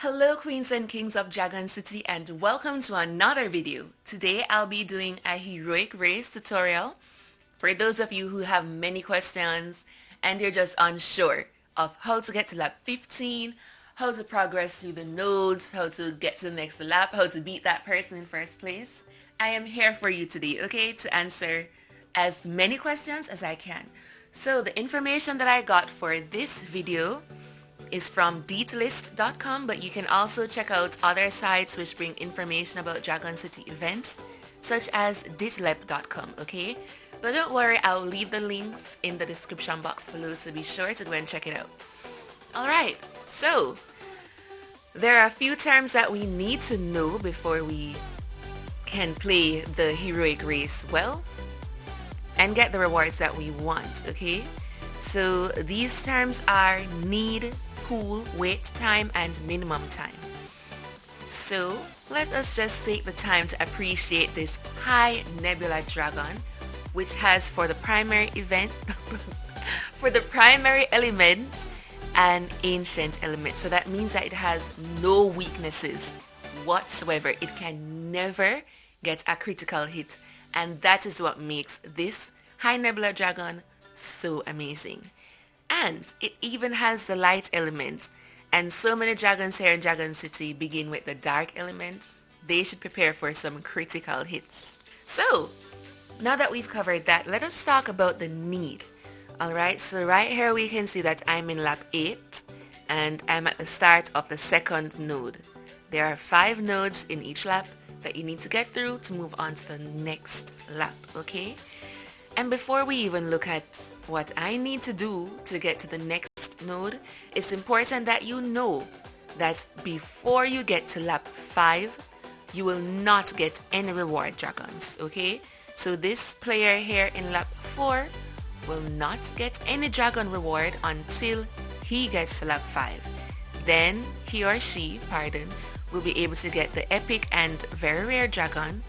Hello queens and kings of Dragon City and welcome to another video. Today I'll be doing a heroic race tutorial for those of you who have many questions and you're just unsure of how to get to lap 15, how to progress through the nodes, how to get to the next lap, how to beat that person in first place. I am here for you today, okay, to answer as many questions as I can. So the information that I got for this video is from deetlist.com, but you can also check out other sites which bring information about Dragon City events, such as ditlep.com, okay? But don't worry, I'll leave the links in the description box below, so be sure to go and check it out. Alright, so there are a few terms that we need to know before we can play the heroic race well and get the rewards that we want, okay? So these terms are need, pool, wait time, and minimum time. So let us just take the time to appreciate this high Nebula dragon, which has for the primary event, for the primary element, an ancient element. So that means that it has no weaknesses whatsoever. It can never get a critical hit, and that is what makes this high Nebula dragon so amazing. And it even has the light element, and so many dragons here in Dragon City begin with the dark element. They should prepare for some critical hits. So now that we've covered that, let us talk about the need. Alright, so right here we can see that I'm in lap 8 and I'm at the start of the second node. There are 5 nodes in each lap that you need to get through to move on to the next lap, okay? And before we even look at what I need to do to get to the next node, it's important that you know that before you get to lap 5, you will not get any reward dragons, okay? So this player here in lap 4 will not get any dragon reward until he gets to lap 5. Then he or she, will be able to get the epic and very rare dragon.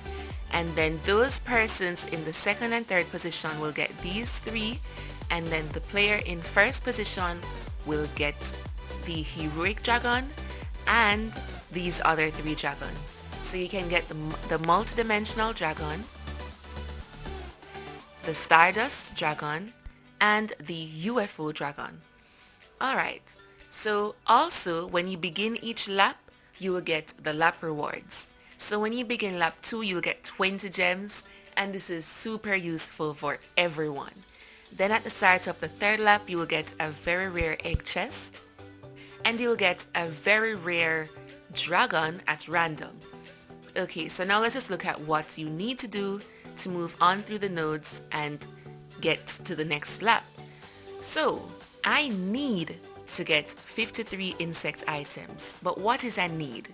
And then those persons in the second and third position will get these 3, and then the player in first position will get the heroic dragon and these other 3 dragons. So you can get the multi-dimensional dragon, the Stardust dragon, and the UFO dragon. Alright, so also when you begin each lap, you will get the lap rewards. So when you begin lap 2, you'll get 20 gems, and this is super useful for everyone. Then at the start of the third lap, you will get a very rare egg chest, and you'll get a very rare dragon at random. Okay, so now let's just look at what you need to do to move on through the nodes and get to the next lap. So I need to get 53 insect items, but what is a need?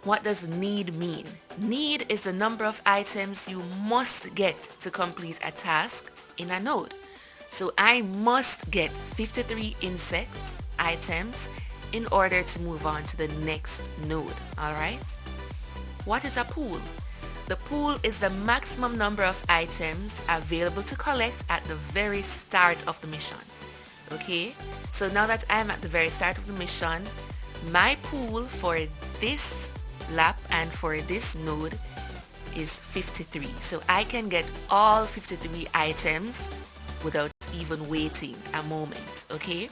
What does need mean? Need is the number of items you must get to complete a task in a node. So I must get 53 insect items in order to move on to the next node, alright? What is a pool? The pool is the maximum number of items available to collect at the very start of the mission. Okay, so now that I'm at the very start of the mission, my pool for this lap and for this node is 53. So I can get all 53 items without even waiting a moment, okay?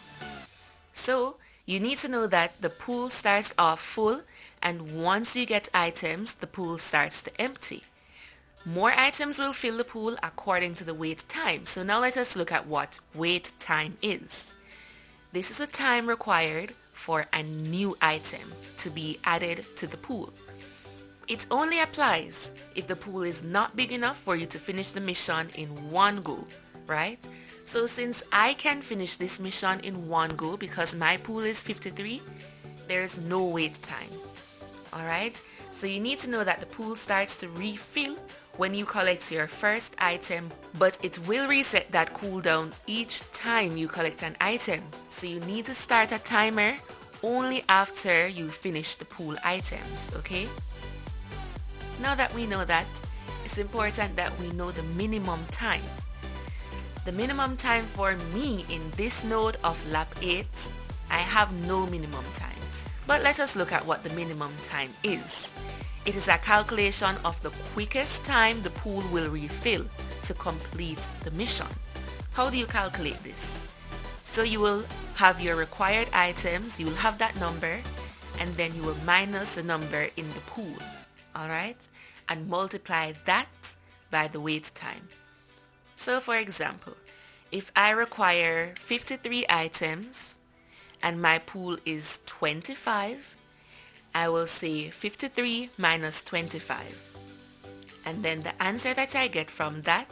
So you need to know that the pool starts off full, and once you get items, the pool starts to empty. More items will fill the pool according to the wait time. So now let us look at what wait time is. This is the time required for a new item to be added to the pool. It only applies if the pool is not big enough for you to finish the mission in one go, right? So since I can finish this mission in one go because my pool is 53, there's no wait time. Alright, so you need to know that the pool starts to refill when you collect your first item, but it will reset that cooldown each time you collect an item. So you need to start a timer only after you finish the pool items, okay? Now that we know that, it's important that we know the minimum time. The minimum time for me in this node of lap 8, I have no minimum time. But let us look at what the minimum time is. It is a calculation of the quickest time the pool will refill to complete the mission. How do you calculate this? So you will have your required items, you will have that number, and then you will minus the number in the pool, alright? And multiply that by the wait time. So for example, if I require 53 items and my pool is 25, I will say 53 minus 25. And then the answer that I get from that,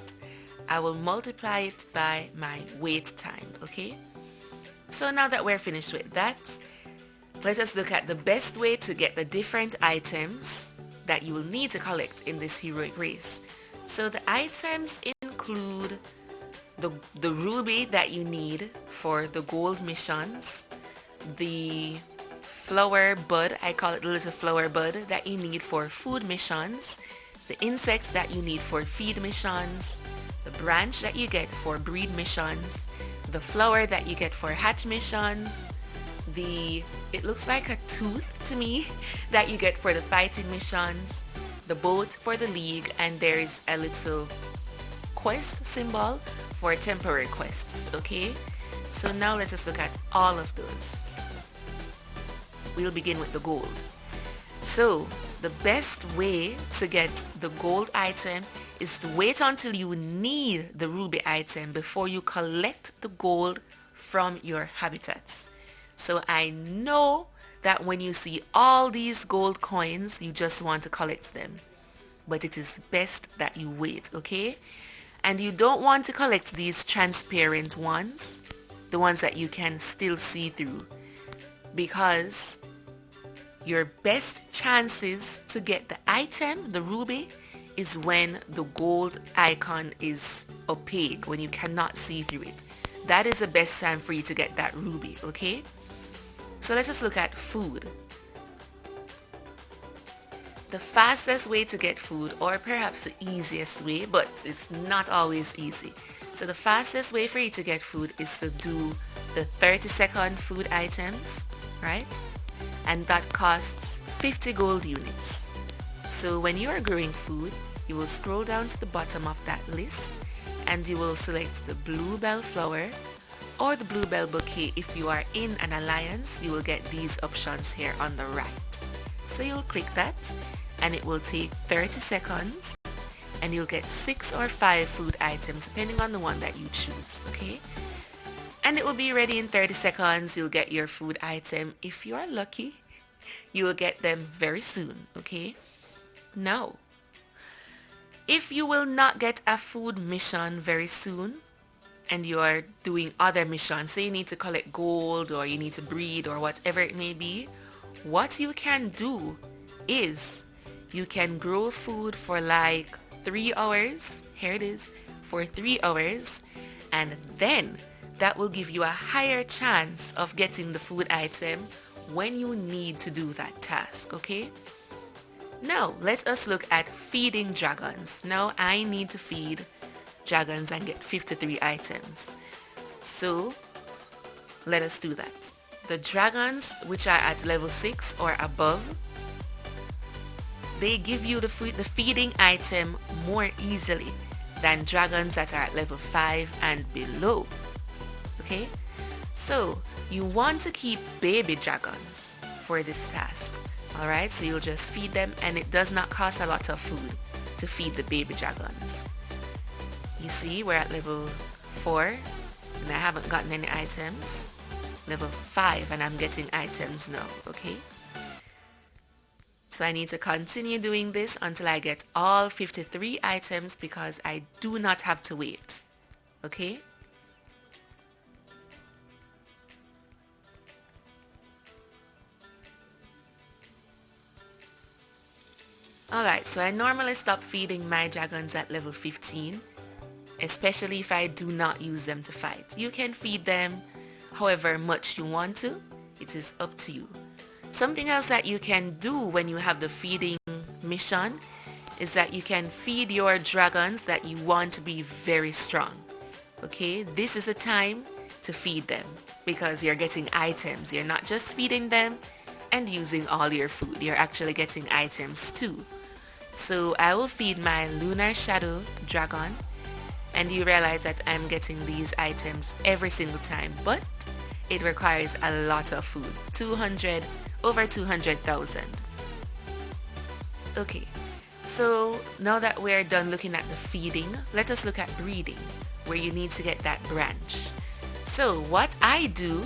I will multiply it by my wait time, okay? So now that we're finished with that, let us look at the best way to get the different items that you will need to collect in this heroic race. So the items include the ruby that you need for the gold missions, the flower bud, I call it the little flower bud that you need for food missions, the insects that you need for feed missions, the branch that you get for breed missions, the flower that you get for hatch missions, it looks like a tooth to me that you get for the fighting missions, the boat for the league, and there is a little quest symbol for temporary quests, okay? So now let us look at all of those. We'll begin with the gold. So the best way to get the gold item is to wait until you need the ruby item before you collect the gold from your habitats. So I know that when you see all these gold coins, you just want to collect them. But it is best that you wait, okay? And you don't want to collect these transparent ones, the ones that you can still see through, because your best chances to get the item, the ruby, is when the gold icon is opaque, when you cannot see through it. That is the best time for you to get that ruby, okay? So let's just look at food. The fastest way to get food, or perhaps the easiest way, but it's not always easy. So the fastest way for you to get food is to do the 30-second food items, right? And that costs 50 gold units. So when you are growing food, you will scroll down to the bottom of that list and you will select the bluebell flower or the bluebell bouquet. If you are in an alliance, you will get these options here on the right. So you'll click that and it will take 30 seconds and you'll get 6 or 5 food items depending on the one that you choose, okay? And it will be ready in 30 seconds. You'll get your food item. If you are lucky, you will get them very soon, okay? Now, if you will not get a food mission very soon and you are doing other missions, say you need to collect gold or you need to breed or whatever it may be, what you can do is you can grow food for like 3 hours. Here it is, for 3 hours, and then that will give you a higher chance of getting the food item when you need to do that task, okay? Now, let us look at feeding dragons. Now, I need to feed dragons and get 53 items. So, let us do that. The dragons which are at level 6 or above, they give you the feeding item more easily than dragons that are at level 5 and below. Okay? So, you want to keep baby dragons for this task. Alright, so you'll just feed them, and it does not cost a lot of food to feed the baby dragons. You see, we're at level 4 and I haven't gotten any items. Level 5 and I'm getting items now, okay? So I need to continue doing this until I get all 53 items because I do not have to wait, okay? Alright, so I normally stop feeding my dragons at level 15, especially if I do not use them to fight. You can feed them however much you want to. It is up to you. Something else that you can do when you have the feeding mission is that you can feed your dragons that you want to be very strong. Okay, this is the time to feed them because you're getting items. You're not just feeding them and using all your food. You're actually getting items too. So I will feed my Lunar Shadow Dragon, and you realize that I'm getting these items every single time, but it requires a lot of food. Over 200,000. Okay, so now that we're done looking at the feeding, let us look at breeding, where you need to get that branch. So what I do,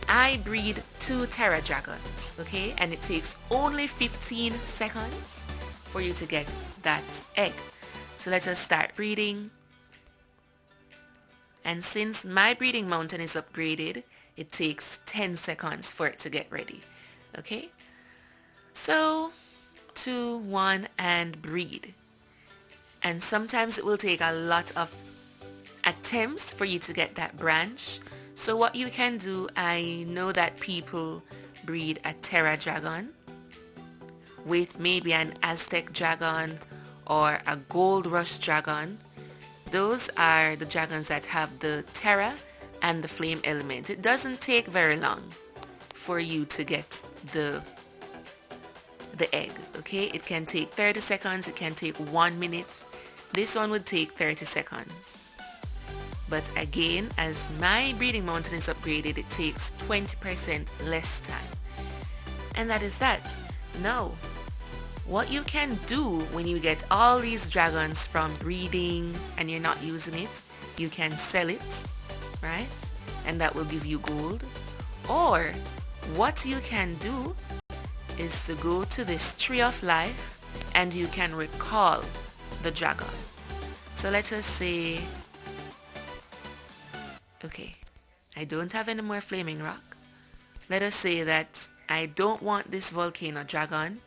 I breed 2 Terra Dragons, okay? And it takes only 15 seconds for you to get that egg. So let us start breeding. And since my breeding mountain is upgraded, it takes 10 seconds for it to get ready, okay? So 2, 1, and breed. And sometimes it will take a lot of attempts for you to get that branch. So what you can do, I know that people breed a Terra Dragon with maybe an Aztec Dragon or a Gold Rush Dragon. Those are the dragons that have the Terra and the Flame element. It doesn't take very long for you to get the egg, okay? It can take 30 seconds, it can take 1 minute. This one would take 30 seconds. But again, as my breeding mountain is upgraded, it takes 20% less time. And that is that. Now, what you can do when you get all these dragons from breeding and you're not using it, you can sell it, right? And that will give you gold. Or what you can do is to go to this Tree of Life and you can recall the dragon. So let us say, okay, I don't have any more flaming rock. Let us say that I don't want this volcano dragon,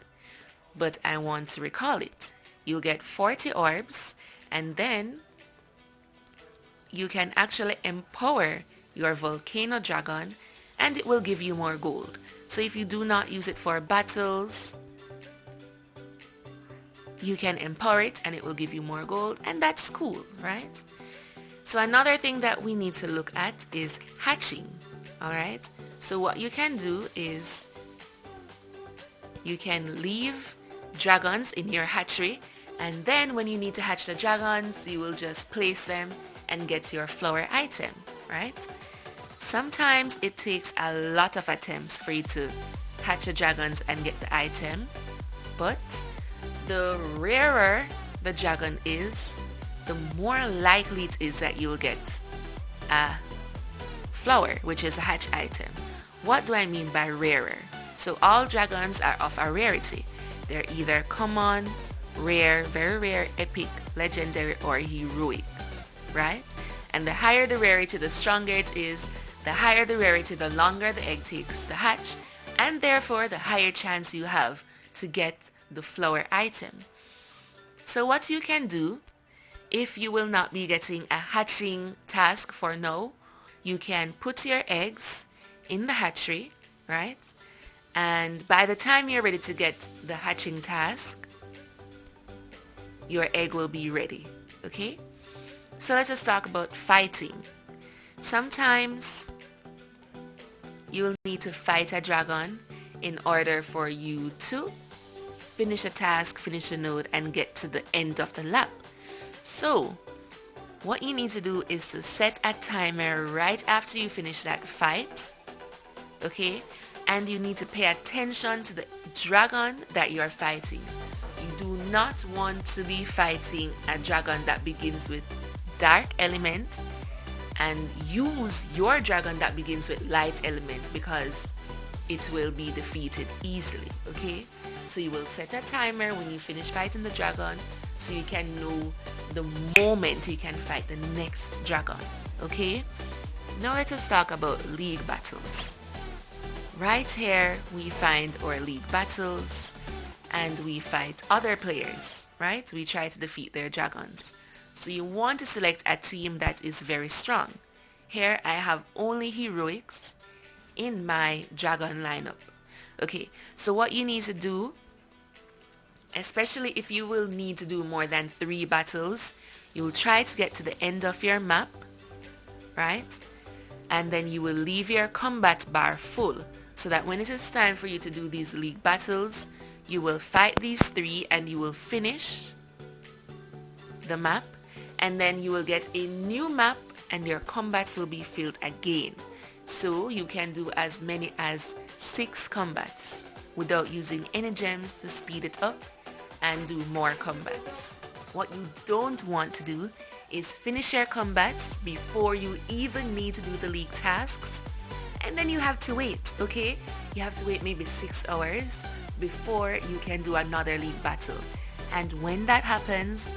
but I want to recall it. You'll get 40 orbs, and then you can actually empower your volcano dragon, and it will give you more gold. So if you do not use it for battles, you can empower it and it will give you more gold, and that's cool, right? So another thing that we need to look at is hatching, all right? So what you can do is you can leave dragons in your hatchery, and then when you need to hatch the dragons, you will just place them and get your flower item, right? Sometimes it takes a lot of attempts for you to hatch the dragons and get the item, but the rarer the dragon is, the more likely it is that you'll get a flower, which is a hatch item. What do I mean by rarer? So all dragons are of a rarity. They're either common, rare, very rare, epic, legendary, or heroic, right? And the higher the rarity, the stronger it is. The higher the rarity, the longer the egg takes to hatch, and therefore the higher chance you have to get the flower item. So what you can do, if you will not be getting a hatching task for now, you can put your eggs in the hatchery, right? And by the time you're ready to get the hatching task, your egg will be ready, okay? So let's just talk about fighting. Sometimes you'll need to fight a dragon in order for you to finish a task, finish a node, and get to the end of the lap. So what you need to do is to set a timer right after you finish that fight, okay? And you need to pay attention to the dragon that you're fighting. You do not want to be fighting a dragon that begins with dark element and use your dragon that begins with light element, because it will be defeated easily, okay? So you will set a timer when you finish fighting the dragon so you can know the moment you can fight the next dragon, okay? Now let us talk about league battles. Right here we find our league battles and we fight other players, right? We try to defeat their dragons. So you want to select a team that is very strong. Here I have only heroics in my dragon lineup. Okay, so what you need to do, especially if you will need to do more than 3 battles, you will try to get to the end of your map, right? And then you will leave your combat bar full. so that when it is time for you to do these league battles, you will fight these 3 and you will finish the map, and then you will get a new map and your combats will be filled again. So you can do as many as 6 combats without using any gems to speed it up and do more combats. What you don't want to do is finish your combats before you even need to do the league tasks, and then you have to wait, okay? You have to wait maybe 6 hours before you can do another league battle. And when that happens,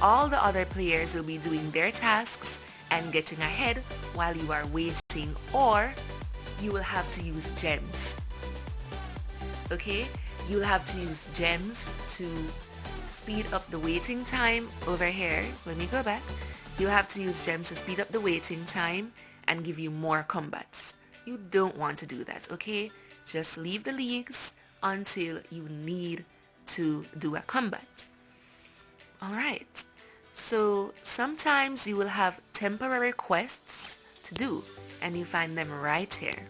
all the other players will be doing their tasks and getting ahead while you are waiting, or you will have to use gems. Okay? You'll have to use gems to speed up the waiting time over here. Let me go back. You'll have to use gems to speed up the waiting time and give you more combats. You don't want to do that, okay? Just leave the leagues until you need to do a combat. Alright. So sometimes you will have temporary quests to do, and you find them right here.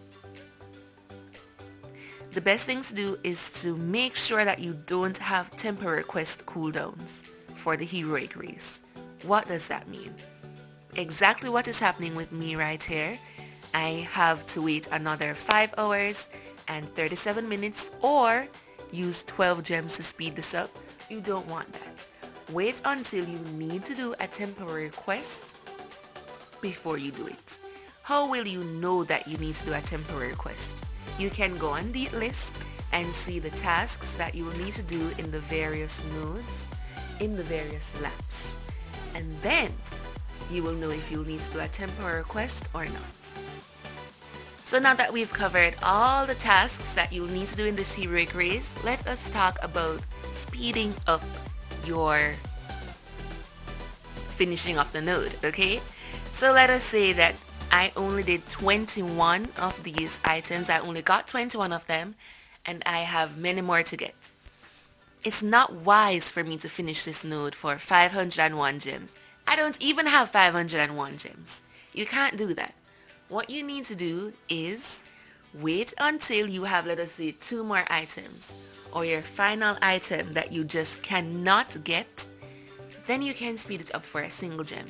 The best thing to do is to make sure that you don't have temporary quest cooldowns for the heroic race. What does that mean? Exactly what is happening with me right here. I have to wait another 5 hours and 37 minutes or use 12 gems to speed this up. You don't want that. Wait until you need to do a temporary quest before you do it. How will you know that you need to do a temporary quest? You can go on the list and see the tasks that you will need to do in the various nodes, in the various laps. And then you will know if you'll need to do a temporary quest or not. So now that we've covered all the tasks that you'll need to do in this heroic race, let us talk about speeding up your finishing of the node, okay? So let us say that I only did 21 of these items. I only got 21 of them, and I have many more to get. It's not wise for me to finish this node for 501 gems. I don't even have 501 gems. You can't do that. What you need to do is wait until you have, let us say, 2 more items, or your final item that you just cannot get. Then you can speed it up for a single gem,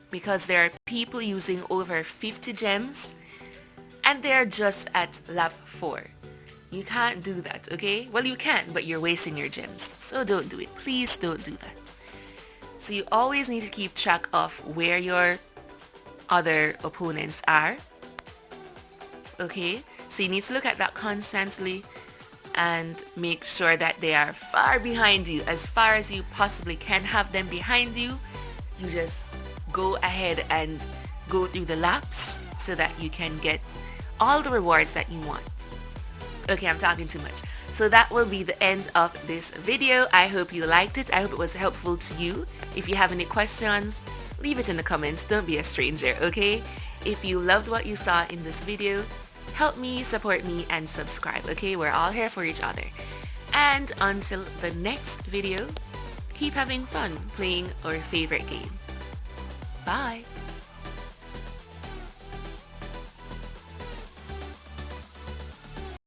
because there are people using over 50 gems and they're just at lap 4. You can't do that, okay? Well, you can, but you're wasting your gems. So don't do it. Please don't do that. So you always need to keep track of where your other opponents are. Okay? So you need to look at that constantly and make sure that they are far behind you, as far as you possibly can have them behind you. You just go ahead and go through the laps so that you can get all the rewards that you want. Okay, I'm talking too much. So that will be the end of this video. I hope you liked it. I hope it was helpful to you. If you have any questions, leave it in the comments. Don't be a stranger, okay? If you loved what you saw in this video, help me, support me, and subscribe, okay? We're all here for each other. And until the next video, keep having fun playing our favorite game. Bye!